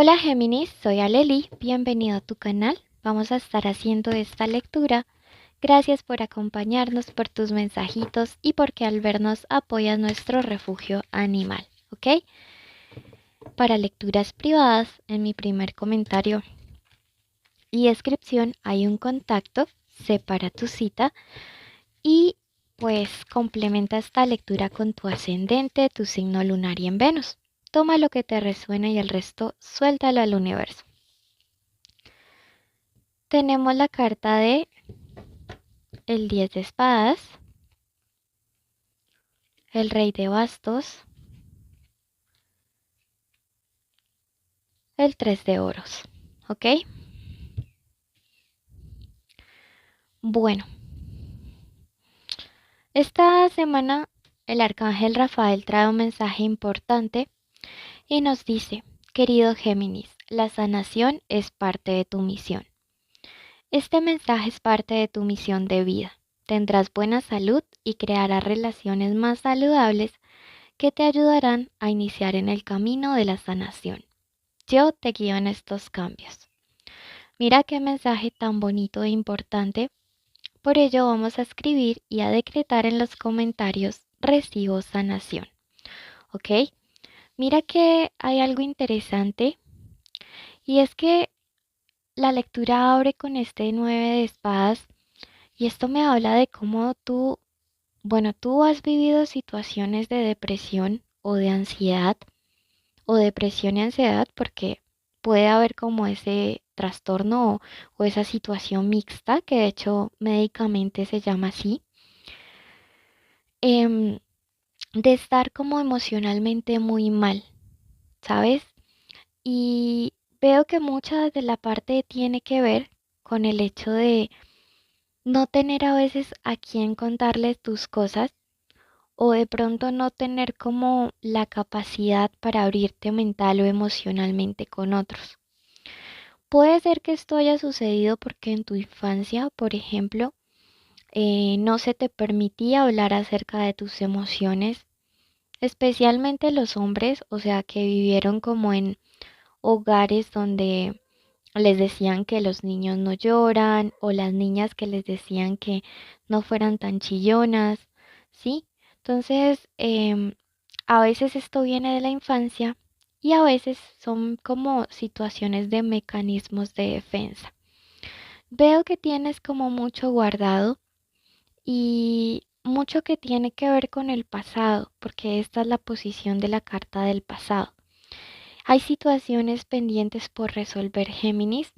Hola Géminis, soy Aleli, bienvenido a tu canal. Vamos a estar haciendo esta lectura. Gracias por acompañarnos, por tus mensajitos y porque al vernos apoyas nuestro refugio animal, ¿ok? Para lecturas privadas, en mi primer comentario y descripción hay un contacto, separa tu cita y pues complementa esta lectura con tu ascendente, tu signo lunar y en Venus. Toma lo que te resuene y el resto suéltalo al universo. Tenemos la carta de el 10 de espadas, el rey de bastos, el 3 de oros, ¿ok? Bueno, esta semana el arcángel Rafael trae un mensaje importante y nos dice, querido Géminis, la sanación es parte de tu misión. Este mensaje es parte de tu misión de vida. Tendrás buena salud y crearás relaciones más saludables que te ayudarán a iniciar en el camino de la sanación. Yo te guío en estos cambios. Mira qué mensaje tan bonito e importante. Por ello vamos a escribir y a decretar en los comentarios recibo sanación. ¿Ok? Mira que hay algo interesante y es que la lectura abre con este 9 de espadas y esto me habla de cómo tú has vivido situaciones de depresión o de ansiedad o depresión y ansiedad porque puede haber como ese trastorno o esa situación mixta que de hecho médicamente se llama así, em, de estar como emocionalmente muy mal, ¿sabes? Y veo que mucha de la parte tiene que ver con el hecho de no tener a veces a quién contarles tus cosas o de pronto no tener como la capacidad para abrirte mental o emocionalmente con otros. Puede ser que esto haya sucedido porque en tu infancia, por ejemplo, no se te permitía hablar acerca de tus emociones, especialmente los hombres, o sea, que vivieron como en hogares donde les decían que los niños no lloran o las niñas que les decían que no fueran tan chillonas, ¿sí? Entonces, a veces esto viene de la infancia y a veces son como situaciones de mecanismos de defensa. Veo que tienes como mucho guardado y mucho que tiene que ver con el pasado, porque esta es la posición de la carta del pasado. Hay situaciones pendientes por resolver, Géminis,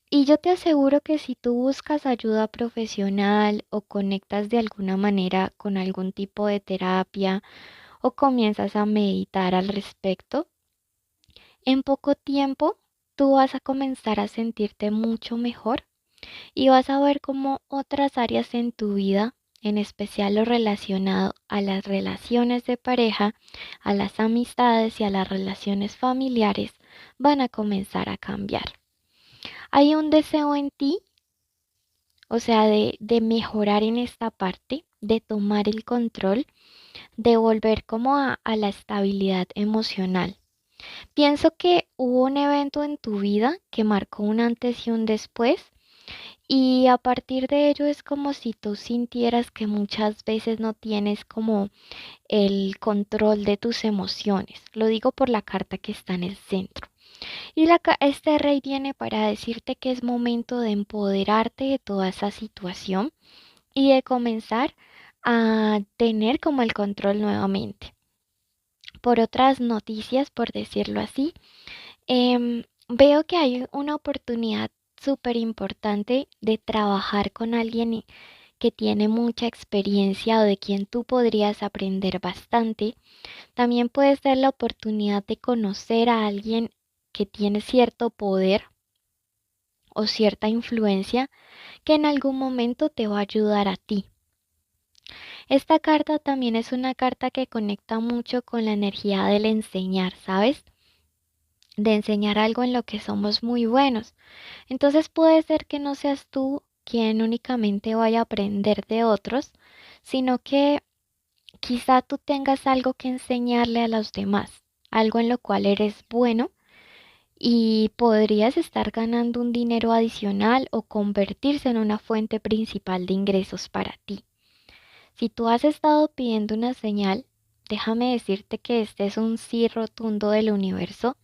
y yo te aseguro que si tú buscas ayuda profesional o conectas de alguna manera con algún tipo de terapia o comienzas a meditar al respecto, en poco tiempo tú vas a comenzar a sentirte mucho mejor y vas a ver cómo otras áreas en tu vida, en especial lo relacionado a las relaciones de pareja, a las amistades y a las relaciones familiares, van a comenzar a cambiar. Hay un deseo en ti, o sea, de mejorar en esta parte, de tomar el control, de volver como a la estabilidad emocional. Pienso que hubo un evento en tu vida que marcó un antes y un después y a partir de ello es como si tú sintieras que muchas veces no tienes como el control de tus emociones. Lo digo por la carta que está en el centro. Y este rey viene para decirte que es momento de empoderarte de toda esa situación y de comenzar a tener como el control nuevamente. Por otras noticias, por decirlo así, veo que hay una oportunidad súper importante de trabajar con alguien que tiene mucha experiencia o de quien tú podrías aprender bastante. También puede ser la oportunidad de conocer a alguien que tiene cierto poder o cierta influencia que en algún momento te va a ayudar a ti. Esta carta también es una carta que conecta mucho con la energía del enseñar, ¿sabes? De enseñar algo en lo que somos muy buenos. Entonces puede ser que no seas tú quien únicamente vaya a aprender de otros, sino que quizá tú tengas algo que enseñarle a los demás, algo en lo cual eres bueno y podrías estar ganando un dinero adicional o convertirse en una fuente principal de ingresos para ti. Si tú has estado pidiendo una señal, déjame decirte que este es un sí rotundo del universo,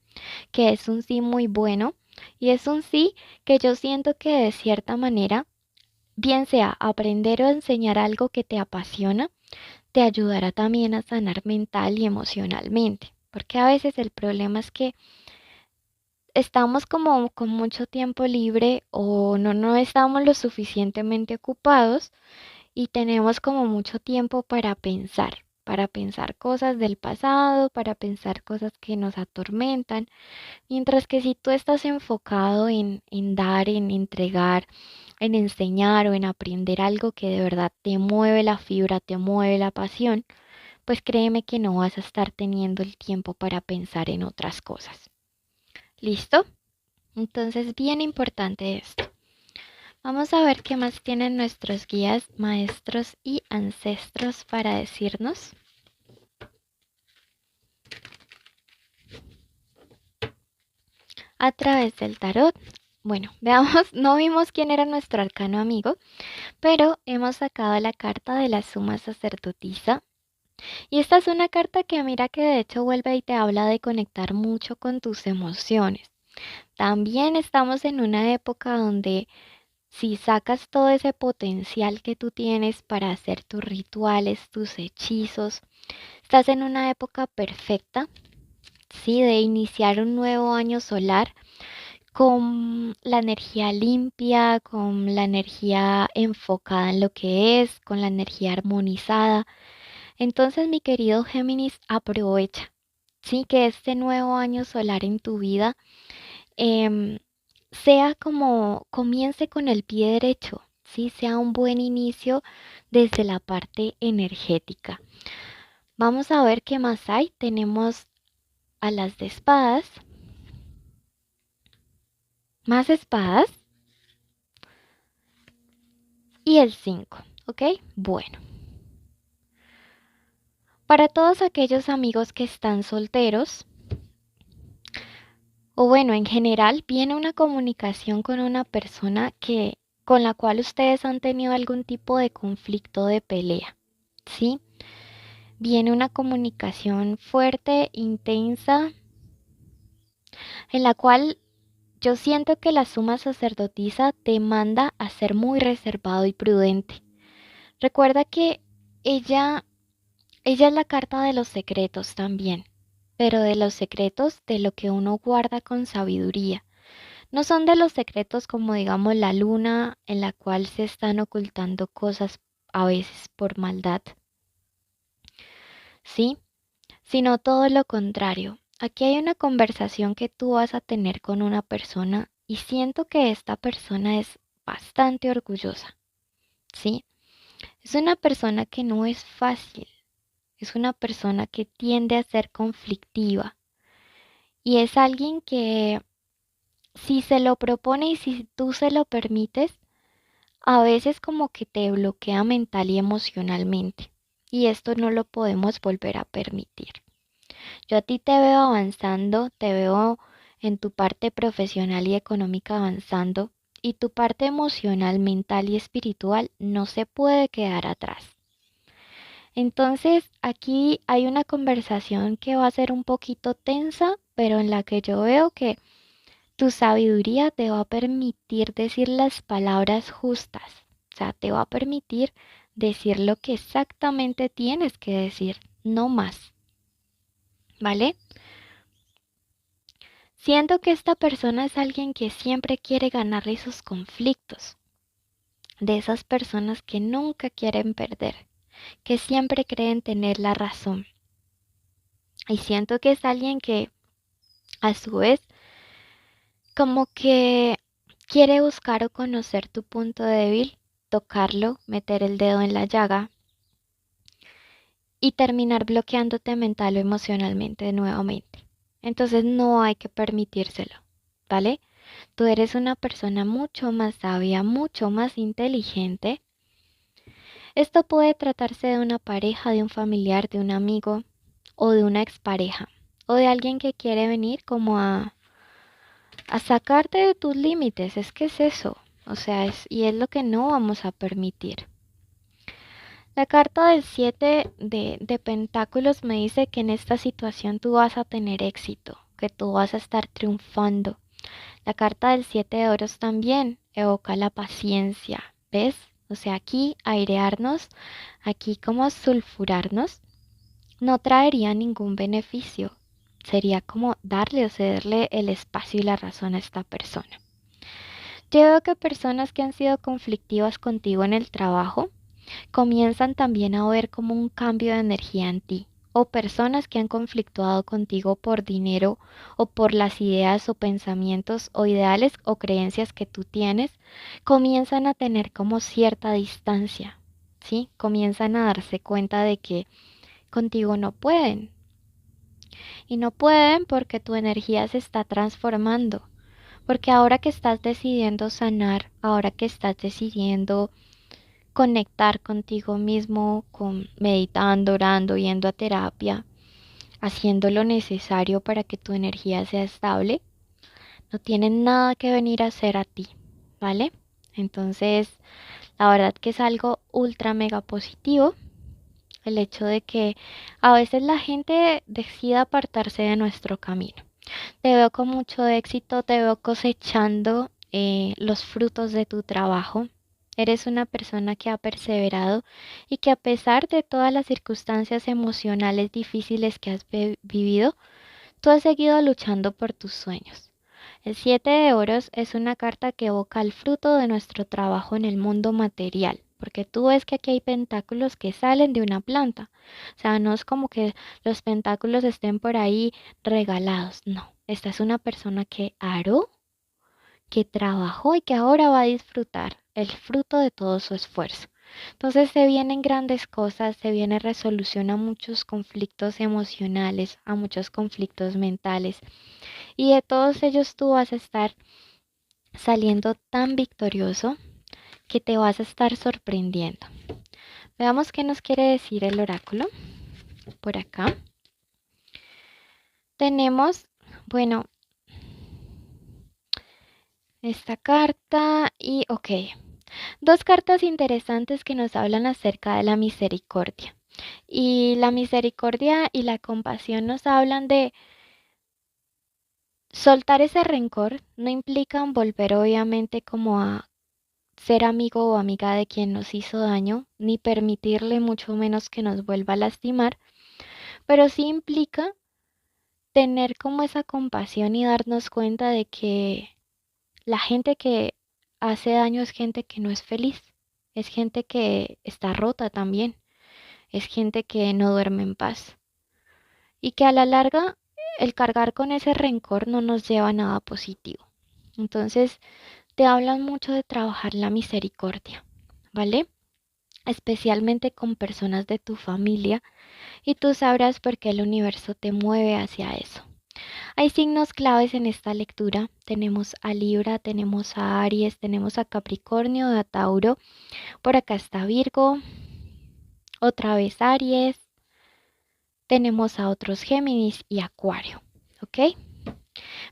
que es un sí muy bueno y es un sí que yo siento que de cierta manera, bien sea aprender o enseñar algo que te apasiona, te ayudará también a sanar mental y emocionalmente. Porque a veces el problema es que estamos como con mucho tiempo libre o no estamos lo suficientemente ocupados y tenemos como mucho tiempo para pensar cosas del pasado, para pensar cosas que nos atormentan, mientras que si tú estás enfocado en dar, en entregar, en enseñar o en aprender algo que de verdad te mueve la fibra, te mueve la pasión, pues créeme que no vas a estar teniendo el tiempo para pensar en otras cosas. ¿Listo? Entonces, bien importante esto. Vamos a ver qué más tienen nuestros guías, maestros y ancestros para decirnos. A través del tarot. Bueno, veamos, no vimos quién era nuestro arcano amigo, pero hemos sacado la carta de la suma sacerdotisa. Y esta es una carta que mira que de hecho vuelve y te habla de conectar mucho con tus emociones. También estamos en una época donde si sacas todo ese potencial que tú tienes para hacer tus rituales, tus hechizos, estás en una época perfecta, sí, de iniciar un nuevo año solar con la energía limpia, con la energía enfocada en lo que es, con la energía armonizada. Entonces, mi querido Géminis, aprovecha, sí, que este nuevo año solar en tu vida em, sea como comience con el pie derecho, sí, sea un buen inicio desde la parte energética. Vamos a ver qué más hay. Tenemos a las de espadas, más espadas y el 5, ¿ok? Bueno, para todos aquellos amigos que están solteros, o bueno, en general, viene una comunicación con una persona que con la cual ustedes han tenido algún tipo de conflicto de pelea, ¿sí? Viene una comunicación fuerte, intensa, en la cual yo siento que la suma sacerdotisa te manda a ser muy reservado y prudente. Recuerda que ella, ella es la carta de los secretos también, pero de los secretos de lo que uno guarda con sabiduría. No son de los secretos como digamos la luna en la cual se están ocultando cosas a veces por maldad, ¿sí? Sino todo lo contrario. Aquí hay una conversación que tú vas a tener con una persona y siento que esta persona es bastante orgullosa, ¿sí? Es una persona que no es fácil, es una persona que tiende a ser conflictiva y es alguien que si se lo propone y si tú se lo permites, a veces como que te bloquea mental y emocionalmente y esto no lo podemos volver a permitir. Yo a ti te veo avanzando, te veo en tu parte profesional y económica avanzando y tu parte emocional, mental y espiritual no se puede quedar atrás. Entonces aquí hay una conversación que va a ser un poquito tensa, pero en la que yo veo que tu sabiduría te va a permitir decir las palabras justas, o sea, te va a permitir decir lo que exactamente tienes que decir, no más, ¿vale? Siento que esta persona es alguien que siempre quiere ganarle sus conflictos, de esas personas que nunca quieren perder, que siempre creen tener la razón. Y siento que es alguien que a su vez como que quiere buscar o conocer tu punto débil, tocarlo, meter el dedo en la llaga y terminar bloqueándote mental o emocionalmente nuevamente. Entonces no hay que permitírselo, ¿vale? Tú eres una persona mucho más sabia, mucho más inteligente. Esto puede tratarse de una pareja, de un familiar, de un amigo o de una expareja o de alguien que quiere venir como a a sacarte de tus límites. Es que es eso. O sea, y es lo que no vamos a permitir. La carta del 7 de Pentáculos me dice que en esta situación tú vas a tener éxito, que tú vas a estar triunfando. La carta del 7 de oros también evoca la paciencia, ¿ves? O sea, aquí airearnos, aquí como sulfurarnos, no traería ningún beneficio. Sería como darle o cederle el espacio y la razón a esta persona. Yo veo que personas que han sido conflictivas contigo en el trabajo comienzan también a ver como un cambio de energía en ti. O personas que han conflictuado contigo por dinero o por las ideas o pensamientos o ideales o creencias que tú tienes, comienzan a tener como cierta distancia, ¿sí? Comienzan a darse cuenta de que contigo no pueden. Y no pueden porque tu energía se está transformando. Porque ahora que estás decidiendo sanar, ahora que estás decidiendo conectar contigo mismo, meditando, orando, yendo a terapia, haciendo lo necesario para que tu energía sea estable, no tienen nada que venir a hacer a ti, ¿vale? Entonces, la verdad que es algo ultra mega positivo el hecho de que a veces la gente decida apartarse de nuestro camino. Te veo con mucho éxito, te veo cosechando los frutos de tu trabajo. Eres una persona que ha perseverado y que a pesar de todas las circunstancias emocionales difíciles que has vivido, tú has seguido luchando por tus sueños. El 7 de oros es una carta que evoca el fruto de nuestro trabajo en el mundo material, porque tú ves que aquí hay pentáculos que salen de una planta. O sea, no es como que los pentáculos estén por ahí regalados, no. Esta es una persona que aró, que trabajó y que ahora va a disfrutar el fruto de todo su esfuerzo. Entonces se vienen grandes cosas, se viene resolución a muchos conflictos emocionales, a muchos conflictos mentales y de todos ellos tú vas a estar saliendo tan victorioso que te vas a estar sorprendiendo. Veamos qué nos quiere decir el oráculo. Por acá tenemos, bueno, esta carta y, ok, dos cartas interesantes que nos hablan acerca de la misericordia. Y la misericordia y la compasión nos hablan de soltar ese rencor, no implican volver obviamente como a ser amigo o amiga de quien nos hizo daño, ni permitirle mucho menos que nos vuelva a lastimar, pero sí implica tener como esa compasión y darnos cuenta de que la gente que hace daño es gente que no es feliz, es gente que está rota también, es gente que no duerme en paz y que a la larga el cargar con ese rencor no nos lleva a nada positivo. Entonces te hablan mucho de trabajar la misericordia, ¿vale? Especialmente con personas de tu familia, y tú sabrás por qué el universo te mueve hacia eso. Hay signos claves en esta lectura. Tenemos a Libra, tenemos a Aries, tenemos a Capricornio, a Tauro. Por acá está Virgo, otra vez Aries. Tenemos a otros Géminis y Acuario. ¿Ok?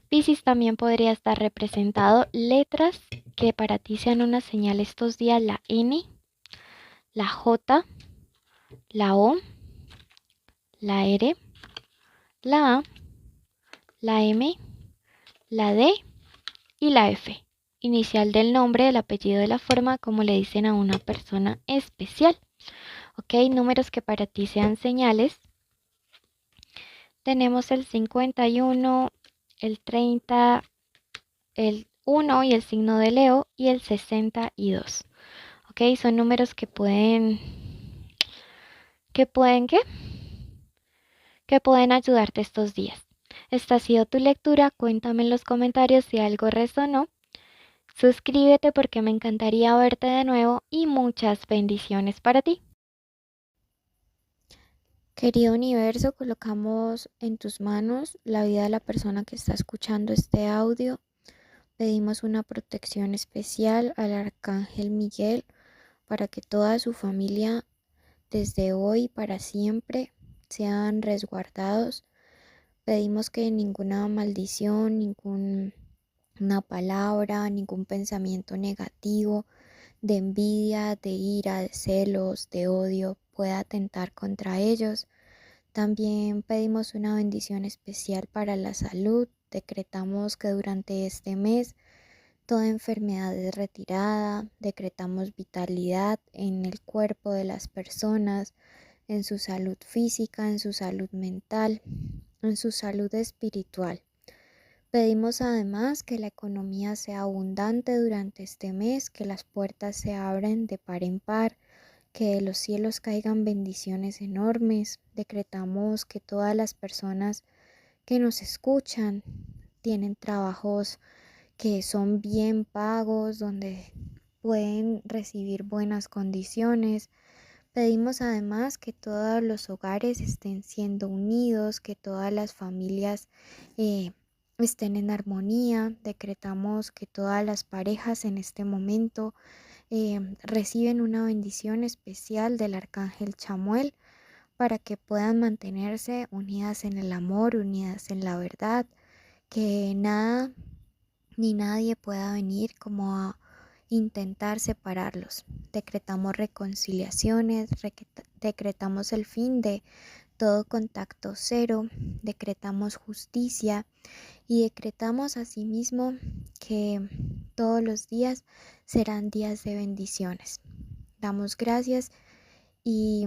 Piscis también podría estar representado. Letras que para ti sean una señal estos días: la N, la J, la O, la R, la A, la M, la D y la F, inicial del nombre, del apellido, de la forma como le dicen a una persona especial. Ok, números que para ti sean señales. Tenemos el 51, el 30, el 1 y el signo de Leo y el 62. Ok, son números ¿qué? Que pueden ayudarte estos días. Esta ha sido tu lectura. Cuéntame en los comentarios si algo resonó. Suscríbete porque me encantaría verte de nuevo y muchas bendiciones para ti. Querido universo, colocamos en tus manos la vida de la persona que está escuchando este audio. Pedimos una protección especial al arcángel Miguel para que toda su familia desde hoy para siempre sean resguardados. Pedimos que ninguna maldición, ningún una palabra, ningún pensamiento negativo de envidia, de ira, de celos, de odio pueda atentar contra ellos. También pedimos una bendición especial para la salud. Decretamos que durante este mes toda enfermedad es retirada. Decretamos vitalidad en el cuerpo de las personas, en su salud física, en su salud mental, en su salud espiritual. Pedimos además que la economía sea abundante durante este mes, que las puertas se abran de par en par, que de los cielos caigan bendiciones enormes. Decretamos que todas las personas que nos escuchan tienen trabajos que son bien pagos, donde pueden recibir buenas condiciones. Pedimos además que todos los hogares estén siendo unidos, que todas las familias estén en armonía. Decretamos que todas las parejas en este momento reciben una bendición especial del arcángel Chamuel para que puedan mantenerse unidas en el amor, unidas en la verdad, que nada ni nadie pueda venir como a intentar separarlos. Decretamos reconciliaciones, decretamos el fin de todo contacto cero, decretamos justicia y decretamos asimismo que todos los días serán días de bendiciones. Damos gracias y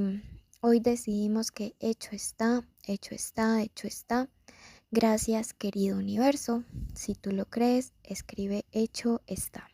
hoy decidimos que hecho está, hecho está, hecho está. Gracias, querido universo. Si tú lo crees, escribe hecho está.